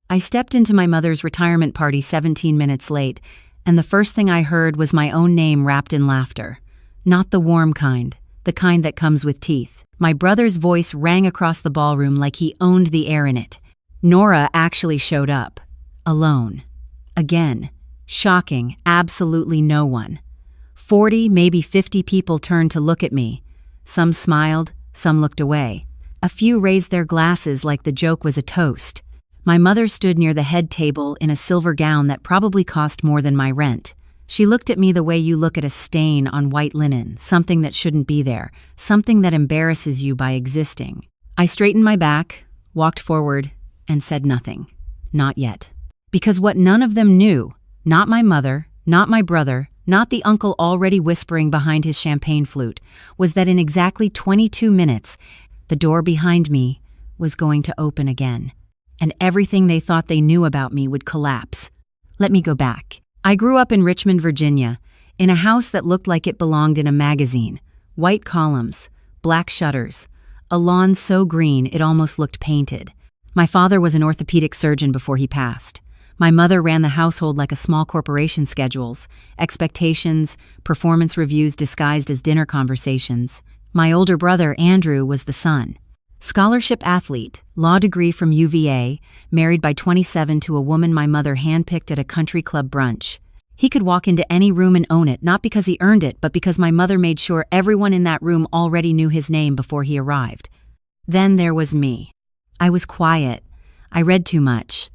I stepped into my mother's retirement party 17 minutes late, and the first thing I heard was my own name wrapped in laughter. Not the warm kind, the kind that comes with teeth. My brother's voice rang across the ballroom like he owned the air in it. Nora actually showed up. Alone. Again. Shocking, absolutely no one. 40, maybe 50 people turned to look at me. Some smiled, some looked away. A few raised their glasses like the joke was a toast. My mother stood near the head table in a silver gown that probably cost more than my rent. She looked at me the way you look at a stain on white linen, something that shouldn't be there, something that embarrasses you by existing. I straightened my back, walked forward, and said nothing. Not yet. Because what none of them knew, not my mother, not my brother, not the uncle already whispering behind his champagne flute, was that in exactly 22 minutes, the door behind me was going to open again, and everything they thought they knew about me would collapse. Let me go back. I grew up in Richmond, Virginia, in a house that looked like it belonged in a magazine. White columns, black shutters, a lawn so green it almost looked painted. My father was an orthopedic surgeon before he passed. My mother ran the household like a small corporation schedules, expectations, performance reviews disguised as dinner conversations. My older brother, Andrew, was the son. Scholarship athlete, law degree from UVA, married by 27 to a woman my mother handpicked at a country club brunch. He could walk into any room and own it, not because he earned it, but because my mother made sure everyone in that room already knew his name before he arrived. Then there was me. I was quiet. I read too much.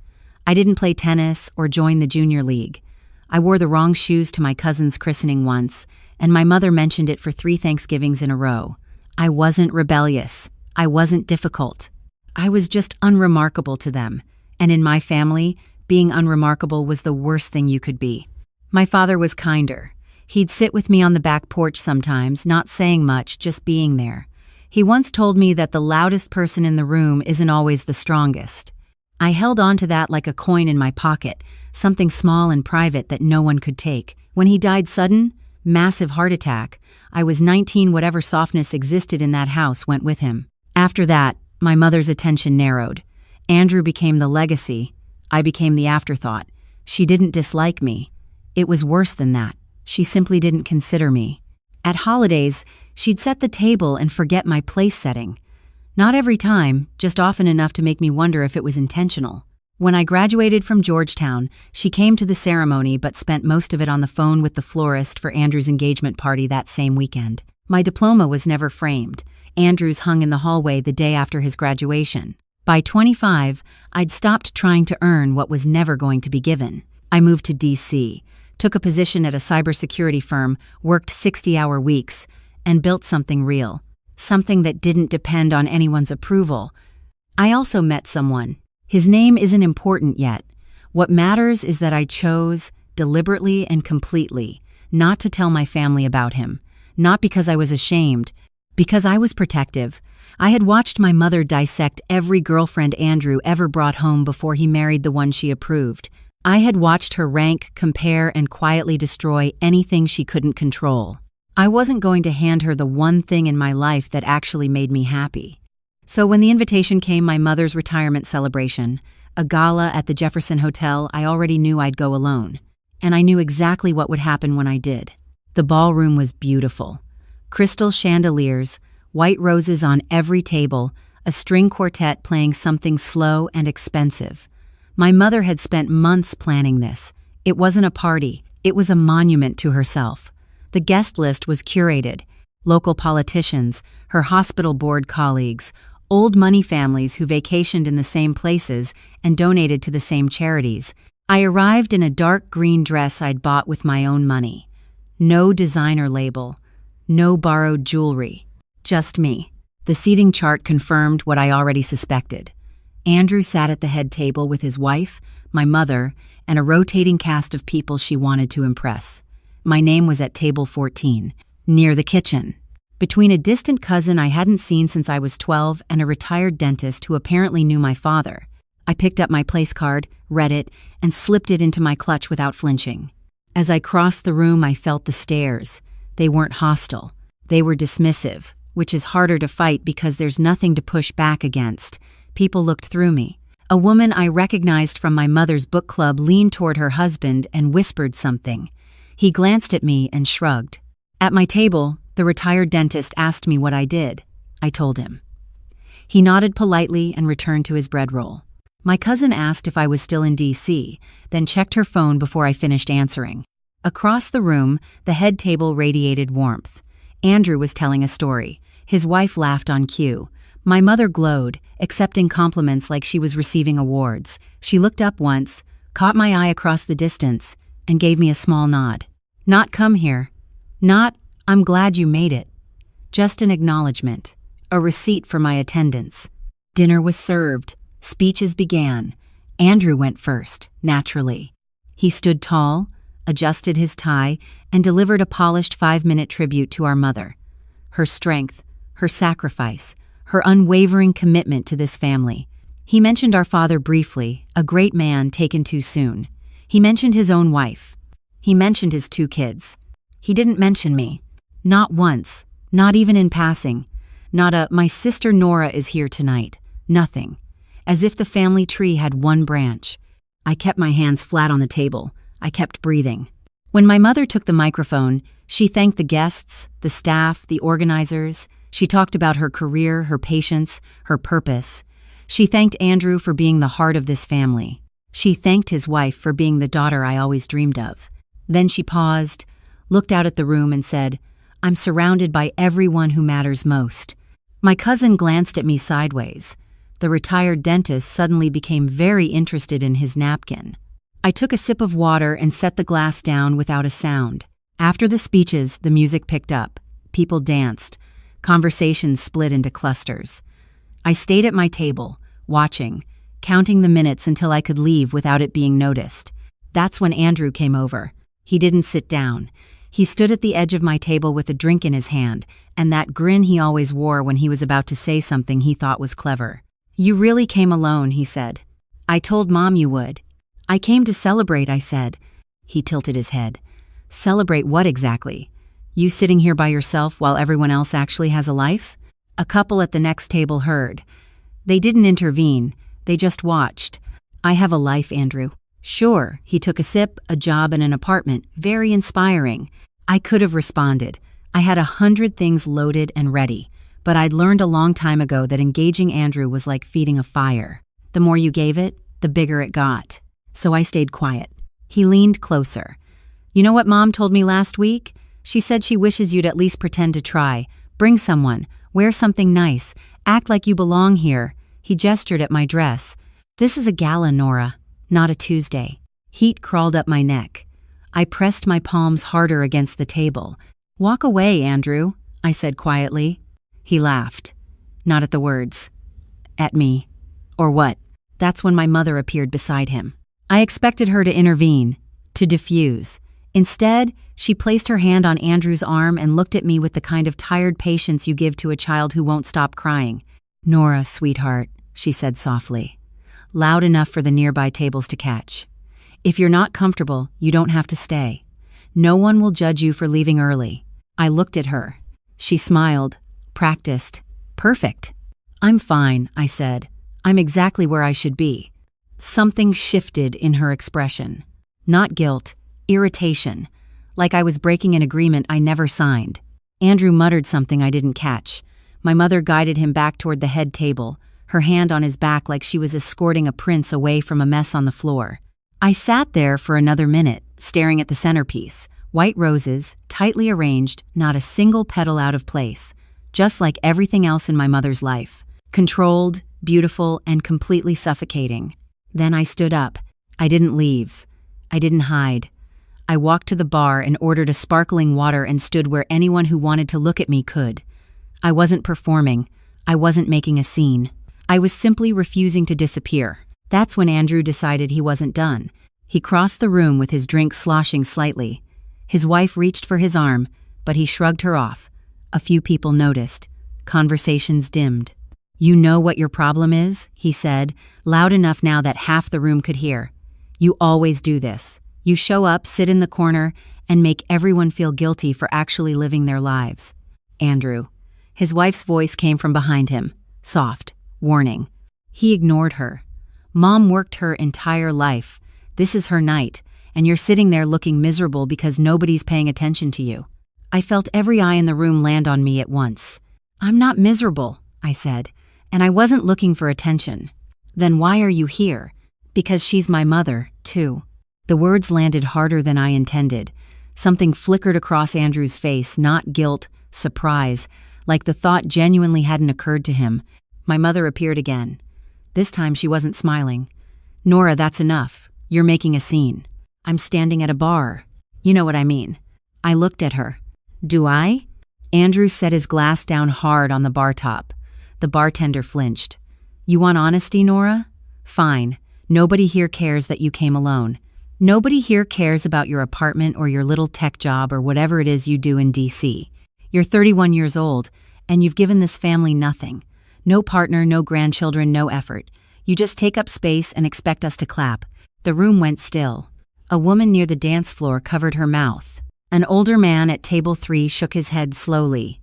I didn't play tennis or join the junior league. I wore the wrong shoes to my cousin's christening once, and my mother mentioned it for 3 Thanksgivings in a row. I wasn't rebellious. I wasn't difficult. I was just unremarkable to them, and in my family, being unremarkable was the worst thing you could be. My father was kinder. He'd sit with me on the back porch sometimes, not saying much, just being there. He once told me that the loudest person in the room isn't always the strongest. I held on to that like a coin in my pocket, something small and private that no one could take. When he died sudden, massive heart attack, I was 19. Whatever softness existed in that house went with him. After that, my mother's attention narrowed. Andrew became the legacy. I became the afterthought. She didn't dislike me. It was worse than that. She simply didn't consider me. At holidays, she'd set the table and forget my place setting. Not every time, just often enough to make me wonder if it was intentional. When I graduated from Georgetown, she came to the ceremony but spent most of it on the phone with the florist for Andrew's engagement party that same weekend. My diploma was never framed. Andrew's hung in the hallway the day after his graduation. By 25, I'd stopped trying to earn what was never going to be given. I moved to D.C., took a position at a cybersecurity firm, worked 60-hour weeks, and built something real. Something that didn't depend on anyone's approval. I also met someone. His name isn't important yet. What matters is that I chose, deliberately and completely, not to tell my family about him. Not because I was ashamed, because I was protective. I had watched my mother dissect every girlfriend Andrew ever brought home before he married the one she approved. I had watched her rank, compare, and quietly destroy anything she couldn't control. I wasn't going to hand her the one thing in my life that actually made me happy. So when the invitation came, my mother's retirement celebration, a gala at the Jefferson Hotel, I already knew I'd go alone. And I knew exactly what would happen when I did. The ballroom was beautiful. Crystal chandeliers, white roses on every table, a string quartet playing something slow and expensive. My mother had spent months planning this. It wasn't a party, it was a monument to herself. The guest list was curated. Local politicians, her hospital board colleagues, old money families who vacationed in the same places and donated to the same charities. I arrived in a dark green dress I'd bought with my own money. No designer label. No borrowed jewelry. Just me. The seating chart confirmed what I already suspected. Andrew sat at the head table with his wife, my mother, and a rotating cast of people she wanted to impress. My name was at table 14, near the kitchen. Between a distant cousin I hadn't seen since I was 12 and a retired dentist who apparently knew my father, I picked up my place card, read it, and slipped it into my clutch without flinching. As I crossed the room, I felt the stares. They weren't hostile. They were dismissive, which is harder to fight because there's nothing to push back against. People looked through me. A woman I recognized from my mother's book club leaned toward her husband and whispered something. He glanced at me and shrugged. At my table, the retired dentist asked me what I did. I told him. He nodded politely and returned to his bread roll. My cousin asked if I was still in D.C., then checked her phone before I finished answering. Across the room, the head table radiated warmth. Andrew was telling a story. His wife laughed on cue. My mother glowed, accepting compliments like she was receiving awards. She looked up once, caught my eye across the distance, and gave me a small nod. Not come here. Not, I'm glad you made it. Just an acknowledgement. A receipt for my attendance. Dinner was served. Speeches began. Andrew went first, naturally. He stood tall, adjusted his tie, and delivered a polished 5-minute tribute to our mother. Her strength, her sacrifice, her unwavering commitment to this family. He mentioned our father briefly, a great man taken too soon. He mentioned his own wife. He mentioned his 2 kids. He didn't mention me. Not once, not even in passing. Not a, my sister Nora is here tonight. Nothing. As if the family tree had one branch. I kept my hands flat on the table. I kept breathing. When my mother took the microphone, she thanked the guests, the staff, the organizers. She talked about her career, her patience, her purpose. She thanked Andrew for being the heart of this family. She thanked his wife for being the daughter I always dreamed of. Then she paused, looked out at the room and said, I'm surrounded by everyone who matters most. My cousin glanced at me sideways. The retired dentist suddenly became very interested in his napkin. I took a sip of water and set the glass down without a sound. After the speeches, the music picked up. People danced. Conversations split into clusters. I stayed at my table, watching, counting the minutes until I could leave without it being noticed. That's when Andrew came over. He didn't sit down. He stood at the edge of my table with a drink in his hand, and that grin he always wore when he was about to say something he thought was clever. You really came alone, he said. I told Mom you would. I came to celebrate, I said. He tilted his head. Celebrate what exactly? You sitting here by yourself while everyone else actually has a life? A couple at the next table heard. They didn't intervene. They just watched. I have a life, Andrew. Sure, he took a sip, a job, and an apartment. Very inspiring. I could have responded. I had 100 things loaded and ready, but I'd learned a long time ago that engaging Andrew was like feeding a fire. The more you gave it, the bigger it got. So I stayed quiet. He leaned closer. You know what Mom told me last week? She said she wishes you'd at least pretend to try. Bring someone. Wear something nice. Act like you belong here. He gestured at my dress. This is a gala, Nora, not a Tuesday. Heat crawled up my neck. I pressed my palms harder against the table. Walk away, Andrew, I said quietly. He laughed. Not at the words. At me. Or what? That's when my mother appeared beside him. I expected her to intervene, to diffuse. Instead, she placed her hand on Andrew's arm and looked at me with the kind of tired patience you give to a child who won't stop crying. Nora, sweetheart, she said softly, loud enough for the nearby tables to catch. If you're not comfortable, you don't have to stay. No one will judge you for leaving early. I looked at her. She smiled, practiced. Perfect. I'm fine, I said. I'm exactly where I should be. Something shifted in her expression. Not guilt, irritation, like I was breaking an agreement I never signed. Andrew muttered something I didn't catch. My mother guided him back toward the head table, her hand on his back like she was escorting a prince away from a mess on the floor. I sat there for another minute, staring at the centerpiece. White roses, tightly arranged, not a single petal out of place, just like everything else in my mother's life. Controlled, beautiful, and completely suffocating. Then I stood up. I didn't leave. I didn't hide. I walked to the bar and ordered a sparkling water and stood where anyone who wanted to look at me could. I wasn't performing. I wasn't making a scene. I was simply refusing to disappear. That's when Andrew decided he wasn't done. He crossed the room with his drink sloshing slightly. His wife reached for his arm, but he shrugged her off. A few people noticed. Conversations dimmed. You know what your problem is, he said, loud enough now that half the room could hear. You always do this. You show up, sit in the corner, and make everyone feel guilty for actually living their lives. Andrew. His wife's voice came from behind him, soft, warning. He ignored her. Mom worked her entire life. This is her night, and you're sitting there looking miserable because nobody's paying attention to you." I felt every eye in the room land on me at once. "I'm not miserable," I said, "and I wasn't looking for attention." "Then why are you here?" "Because she's my mother, too." The words landed harder than I intended. Something flickered across Andrew's face, not guilt, surprise, like the thought genuinely hadn't occurred to him. My mother appeared again. This time she wasn't smiling. "Nora, that's enough. You're making a scene. I'm standing at a bar. You know what I mean." I looked at her. "Do I?" Andrew set his glass down hard on the bar top. The bartender flinched. "You want honesty, Nora? Fine. Nobody here cares that you came alone. Nobody here cares about your apartment or your little tech job or whatever it is you do in DC. You're 31 years old, and you've given this family nothing. No partner, no grandchildren, no effort. You just take up space and expect us to clap." The room went still. A woman near the dance floor covered her mouth. An older man at table 3 shook his head slowly.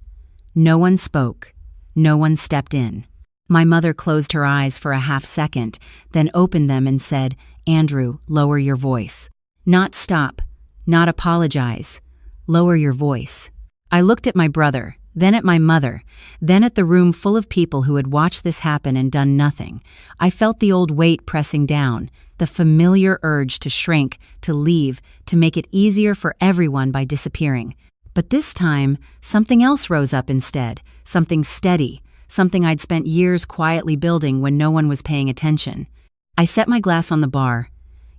No one spoke. No one stepped in. My mother closed her eyes for a half second, then opened them and said, "Andrew, lower your voice. Not stop. Not apologize. Lower your voice." I looked at my brother, then at my mother, then at the room full of people who had watched this happen and done nothing. I felt the old weight pressing down, the familiar urge to shrink, to leave, to make it easier for everyone by disappearing. But this time, something else rose up instead, something steady, something I'd spent years quietly building when no one was paying attention. I set my glass on the bar.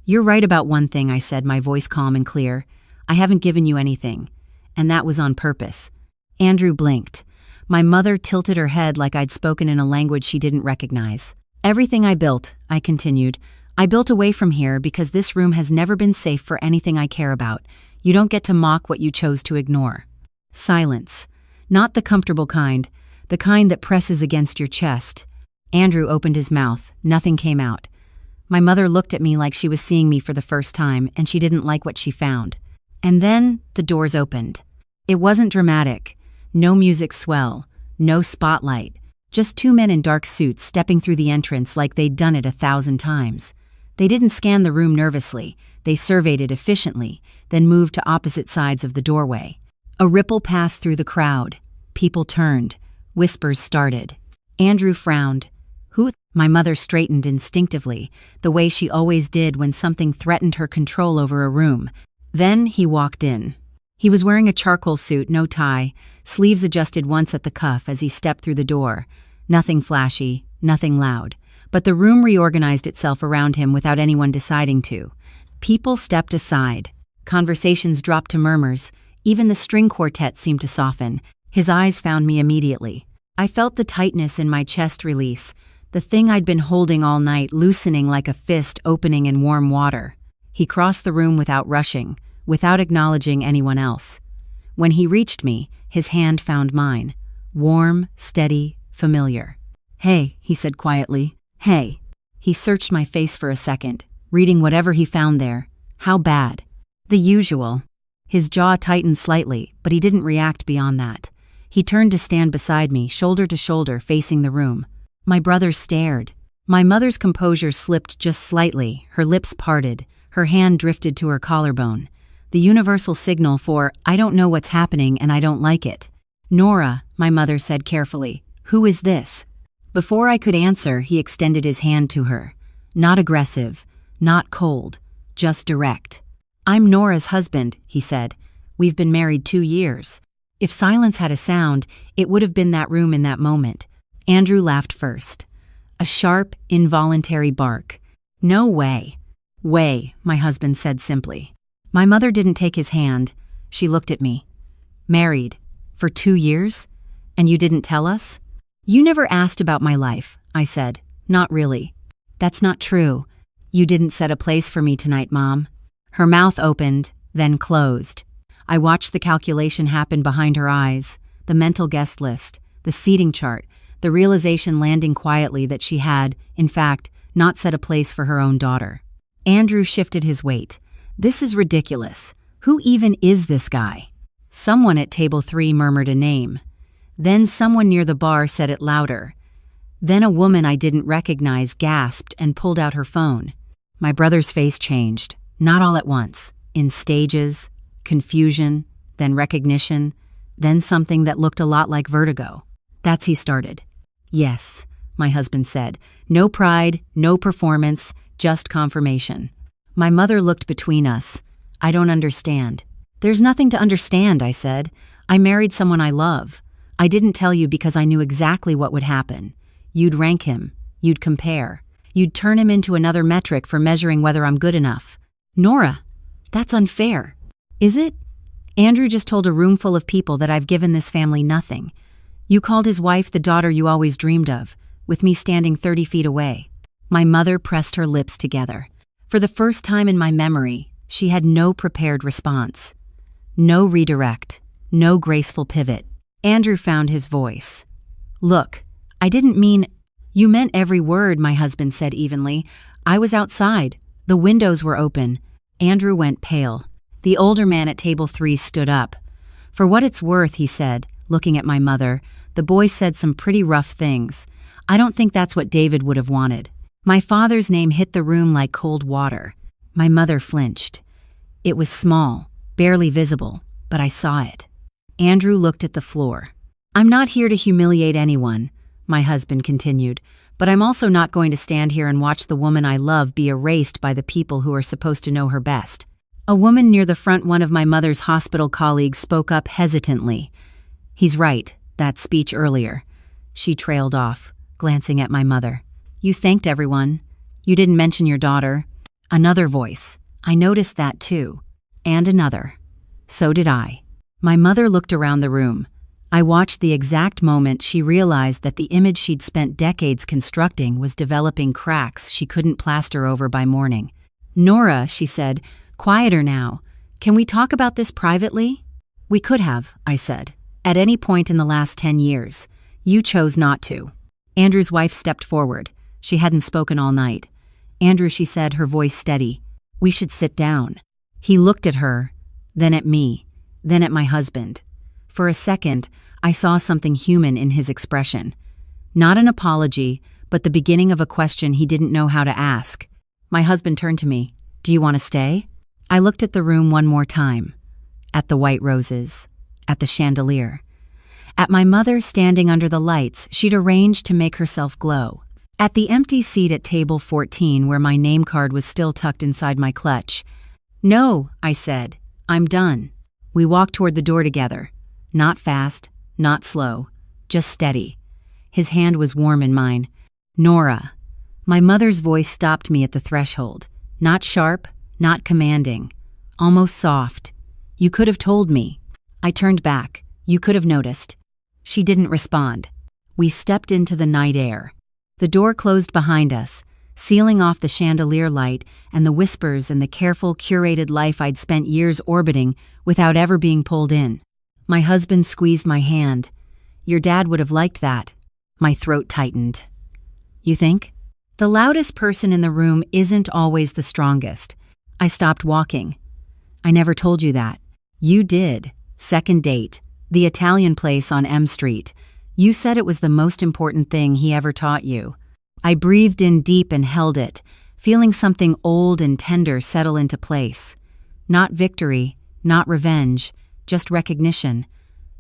"You're right about one thing," I said, my voice calm and clear. "I haven't given you anything. And that was on purpose." Andrew blinked. My mother tilted her head like I'd spoken in a language she didn't recognize. "Everything I built," I continued, "I built away from here because this room has never been safe for anything I care about. You don't get to mock what you chose to ignore." Silence. Not the comfortable kind, the kind that presses against your chest. Andrew opened his mouth. Nothing came out. My mother looked at me like she was seeing me for the first time, and she didn't like what she found. And then the doors opened. It wasn't dramatic. No music swell. No spotlight. Just 2 men in dark suits stepping through the entrance like they'd done it 1,000 times. They didn't scan the room nervously. They surveyed it efficiently, then moved to opposite sides of the doorway. A ripple passed through the crowd. People turned. Whispers started. Andrew frowned. "Who?" My mother straightened instinctively, the way she always did when something threatened her control over a room. Then he walked in. He was wearing a charcoal suit, no tie, sleeves adjusted once at the cuff as he stepped through the door. Nothing flashy, nothing loud. But the room reorganized itself around him without anyone deciding to. People stepped aside. Conversations dropped to murmurs. Even the string quartet seemed to soften. His eyes found me immediately. I felt the tightness in my chest release, the thing I'd been holding all night loosening like a fist opening in warm water. He crossed the room without rushing, without acknowledging anyone else. When he reached me, his hand found mine. Warm, steady, familiar. "Hey," he said quietly. "Hey." He searched my face for a second, reading whatever he found there. "How bad?" "The usual." His jaw tightened slightly, but he didn't react beyond that. He turned to stand beside me, shoulder to shoulder, facing the room. My brother stared. My mother's composure slipped just slightly, her lips parted, her hand drifted to her collarbone. The universal signal for, "I don't know what's happening and I don't like it." "Nora," my mother said carefully, "who is this?" Before I could answer, he extended his hand to her. Not aggressive, not cold, just direct. "I'm Nora's husband," he said. "We've been married 2 years." If silence had a sound, it would have been that room in that moment. Andrew laughed first. A sharp, involuntary bark. "No way." "Way," my husband said simply. My mother didn't take his hand. She looked at me. "Married? For 2 years? And you didn't tell us?" "You never asked about my life," I said. "Not really." "That's not true. You didn't set a place for me tonight, Mom." Her mouth opened, then closed. I watched the calculation happen behind her eyes, the mental guest list, the seating chart, the realization landing quietly that she had, in fact, not set a place for her own daughter. Andrew shifted his weight. "This is ridiculous. Who even is this guy?" Someone at table 3 murmured a name. Then someone near the bar said it louder. Then a woman I didn't recognize gasped and pulled out her phone. My brother's face changed, not all at once, in stages, confusion, then recognition, then something that looked a lot like vertigo. That's he started. Yes, my husband said. No pride, no performance, just confirmation. My mother looked between us. I don't understand. There's nothing to understand, I said. I married someone I love. I didn't tell you because I knew exactly what would happen. You'd rank him. You'd compare. You'd turn him into another metric for measuring whether I'm good enough. Nora, that's unfair. Is it? Andrew just told a room full of people that I've given this family nothing. You called his wife the daughter you always dreamed of, with me standing 30 feet away. My mother pressed her lips together. For the first time in my memory, she had no prepared response. No redirect. No graceful pivot. Andrew found his voice. Look, I didn't mean... You meant every word, my husband said evenly. I was outside. The windows were open. Andrew went pale. The older man at table 3 stood up. For what it's worth, he said, looking at my mother, the boy said some pretty rough things. I don't think that's what David would have wanted. My father's name hit the room like cold water. My mother flinched. It was small, barely visible, but I saw it. Andrew looked at the floor. I'm not here to humiliate anyone, my husband continued, but I'm also not going to stand here and watch the woman I love be erased by the people who are supposed to know her best. A woman near the front, one of my mother's hospital colleagues, spoke up hesitantly. He's right, that speech earlier. She trailed off, glancing at my mother. You thanked everyone. You didn't mention your daughter. Another voice. I noticed that too. And another. So did I. My mother looked around the room. I watched the exact moment she realized that the image she'd spent decades constructing was developing cracks she couldn't plaster over by morning. Nora, she said, quieter now. Can we talk about this privately? We could have, I said. At any point in the last 10 years. You chose not to. Andrew's wife stepped forward. She hadn't spoken all night. Andrew, she said, her voice steady. We should sit down. He looked at her, then at me, then at my husband. For a second, I saw something human in his expression. Not an apology, but the beginning of a question he didn't know how to ask. My husband turned to me. Do you want to stay? I looked at the room one more time. At the white roses. At the chandelier. At my mother standing under the lights she'd arranged to make herself glow. At the empty seat at table 14 where my name card was still tucked inside my clutch. No, I said. I'm done. We walked toward the door together. Not fast, not slow, just steady. His hand was warm in mine. Nora. My mother's voice stopped me at the threshold. Not sharp, not commanding. Almost soft. You could have told me. I turned back. You could have noticed. She didn't respond. We stepped into the night air. The door closed behind us, sealing off the chandelier light and the whispers and the careful, curated life I'd spent years orbiting without ever being pulled in. My husband squeezed my hand. Your dad would have liked that. My throat tightened. You think? The loudest person in the room isn't always the strongest. I stopped walking. I never told you that. You did. Second date. The Italian place on M Street. You said it was the most important thing he ever taught you. I breathed in deep and held it, feeling something old and tender settle into place. Not victory, not revenge, just recognition.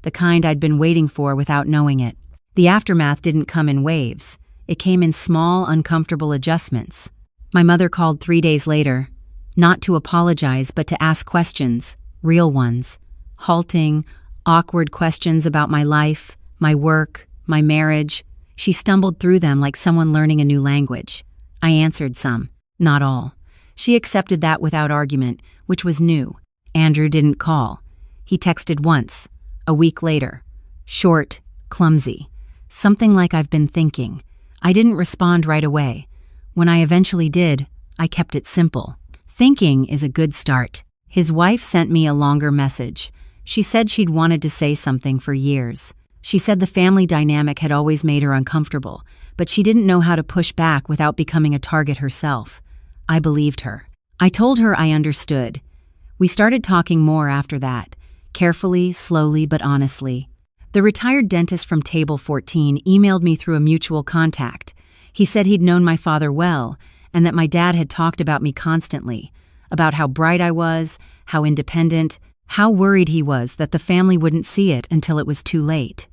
The kind I'd been waiting for without knowing it. The aftermath didn't come in waves. It came in small, uncomfortable adjustments. My mother called 3 days later, not to apologize, but to ask questions, real ones. Halting, awkward questions about my life, my work, my marriage. She stumbled through them like someone learning a new language. I answered some, not all. She accepted that without argument, which was new. Andrew didn't call. He texted once, a week later. Short, clumsy. Something like I've been thinking. I didn't respond right away. When I eventually did, I kept it simple. Thinking is a good start. His wife sent me a longer message. She said she'd wanted to say something for years. She said the family dynamic had always made her uncomfortable, but she didn't know how to push back without becoming a target herself. I believed her. I told her I understood. We started talking more after that, carefully, slowly, but honestly. The retired dentist from Table 14 emailed me through a mutual contact. He said he'd known my father well, and that my dad had talked about me constantly, about how bright I was, how independent, how worried he was that the family wouldn't see it until it was too late.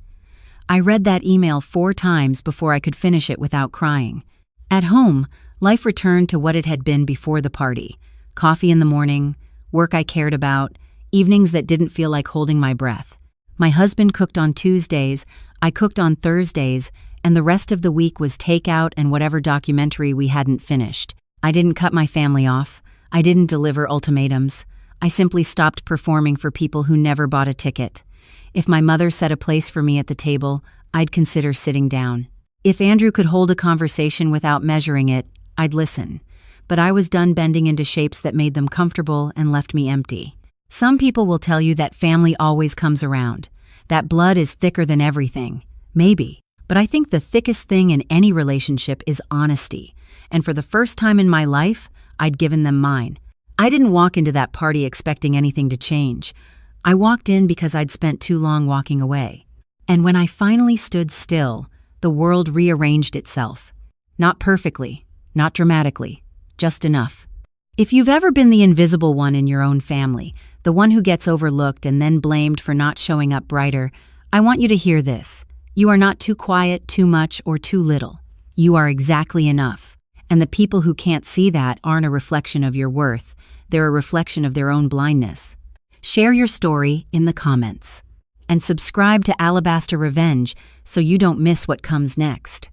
I read that email 4 times before I could finish it without crying. At home, life returned to what it had been before the party. Coffee in the morning, work I cared about, evenings that didn't feel like holding my breath. My husband cooked on Tuesdays, I cooked on Thursdays, and the rest of the week was takeout and whatever documentary we hadn't finished. I didn't cut my family off. I didn't deliver ultimatums. I simply stopped performing for people who never bought a ticket. If my mother set a place for me at the table, I'd consider sitting down. If Andrew could hold a conversation without measuring it, I'd listen. But I was done bending into shapes that made them comfortable and left me empty. Some people will tell you that family always comes around, that blood is thicker than everything. Maybe. But I think the thickest thing in any relationship is honesty. And for the first time in my life, I'd given them mine. I didn't walk into that party expecting anything to change. I walked in because I'd spent too long walking away. And when I finally stood still, the world rearranged itself. Not perfectly, not dramatically, just enough. If you've ever been the invisible one in your own family, the one who gets overlooked and then blamed for not showing up brighter, I want you to hear this. You are not too quiet, too much, or too little. You are exactly enough. And the people who can't see that aren't a reflection of your worth. They're a reflection of their own blindness. Share your story in the comments. And subscribe to Alabaster Revenge so you don't miss what comes next.